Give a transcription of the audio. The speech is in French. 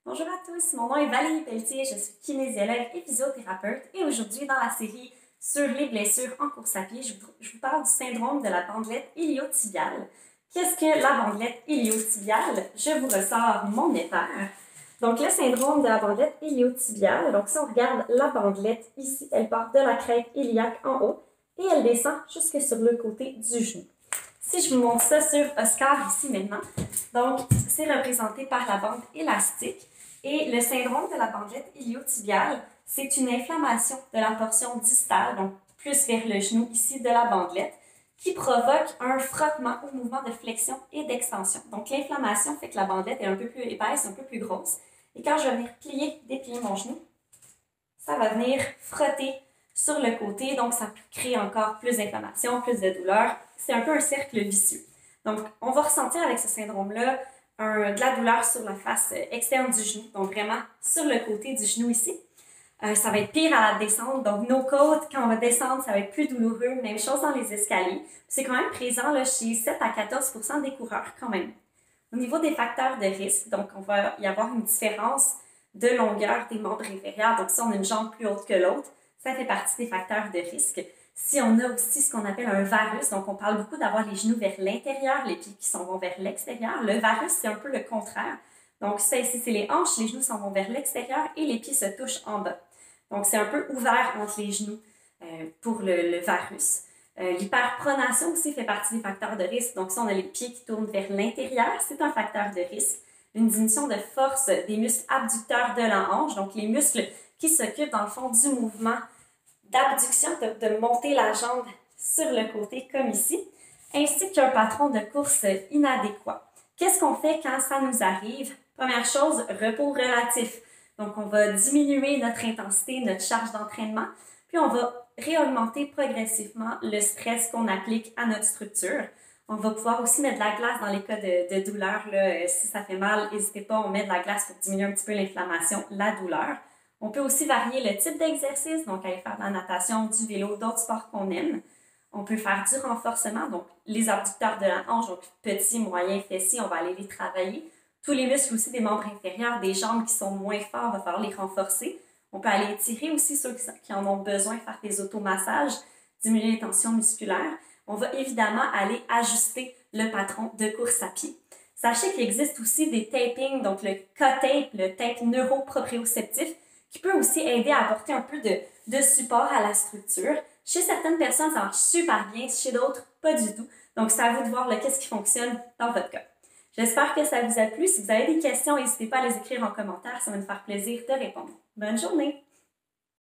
Bonjour à tous, mon nom est Valérie Pelletier, je suis kinésiologue et physiothérapeute et aujourd'hui dans la série sur les blessures en course à pied, je vous parle du syndrome de la bandelette iliotibiale. Qu'est-ce que la bandelette iliotibiale? Je vous ressors mon éther. Donc le syndrome de la bandelette iliotibiale, donc si on regarde la bandelette ici, elle part de la crête iliaque en haut et elle descend jusque sur le côté du genou. Si je vous montre ça sur Oscar ici maintenant, donc c'est représenté par la bande élastique et le syndrome de la bandelette iliotibiale, c'est une inflammation de la portion distale, donc plus vers le genou ici de la bandelette, qui provoque un frottement au mouvement de flexion et d'extension. Donc l'inflammation fait que la bandelette est un peu plus épaisse, un peu plus grosse. Et quand je vais venir déplier mon genou, ça va venir frotter sur le côté, donc ça crée encore plus d'inflammation, plus de douleur. C'est un peu un cercle vicieux. Donc, on va ressentir avec ce syndrome-là de la douleur sur la face externe du genou, donc vraiment sur le côté du genou ici. Ça va être pire à la descente, donc nos côtes, quand on va descendre, ça va être plus douloureux. Même chose dans les escaliers. C'est quand même présent là, chez 7 à 14% des coureurs quand même. Au niveau des facteurs de risque, donc on va y avoir une différence de longueur des membres inférieurs. Donc si on a une jambe plus haute que l'autre, ça fait partie des facteurs de risque. Si on a aussi ce qu'on appelle un varus, donc on parle beaucoup d'avoir les genoux vers l'intérieur, les pieds qui s'en vont vers l'extérieur. Le varus, c'est un peu le contraire. Donc ça ici, c'est les hanches, les genoux s'en vont vers l'extérieur et les pieds se touchent en bas. Donc c'est un peu ouvert entre les genoux pour le varus. L'hyperpronation aussi fait partie des facteurs de risque. Donc si on a les pieds qui tournent vers l'intérieur, c'est un facteur de risque. Une diminution de force des muscles abducteurs de la hanche, donc les muscles qui s'occupent dans le fond du mouvement d'abduction, de monter la jambe sur le côté comme ici, ainsi qu'un patron de course inadéquat. Qu'est-ce qu'on fait quand ça nous arrive? Première chose, repos relatif. Donc, on va diminuer notre intensité, notre charge d'entraînement, puis on va réaugmenter progressivement le stress qu'on applique à notre structure. On va pouvoir aussi mettre de la glace dans les cas de douleur. Là, si ça fait mal, n'hésitez pas, on met de la glace pour diminuer un petit peu l'inflammation, la douleur. On peut aussi varier le type d'exercice, donc aller faire de la natation, du vélo, d'autres sports qu'on aime. On peut faire du renforcement, donc les abducteurs de la hanche, donc petits, moyens, fessiers, on va aller les travailler. Tous les muscles aussi des membres inférieurs, des jambes qui sont moins forts, on va falloir les renforcer. On peut aller étirer aussi ceux qui en ont besoin, faire des automassages, diminuer les tensions musculaires. On va évidemment aller ajuster le patron de course à pied. Sachez qu'il existe aussi des tapings, donc le K-tape, le tape neuroproprioceptif, qui peut aussi aider à apporter un peu de support à la structure. Chez certaines personnes, ça marche super bien, chez d'autres, pas du tout. Donc, c'est à vous de voir qu'est-ce qui fonctionne dans votre cas. J'espère que ça vous a plu. Si vous avez des questions, n'hésitez pas à les écrire en commentaire, ça va nous faire plaisir de répondre. Bonne journée!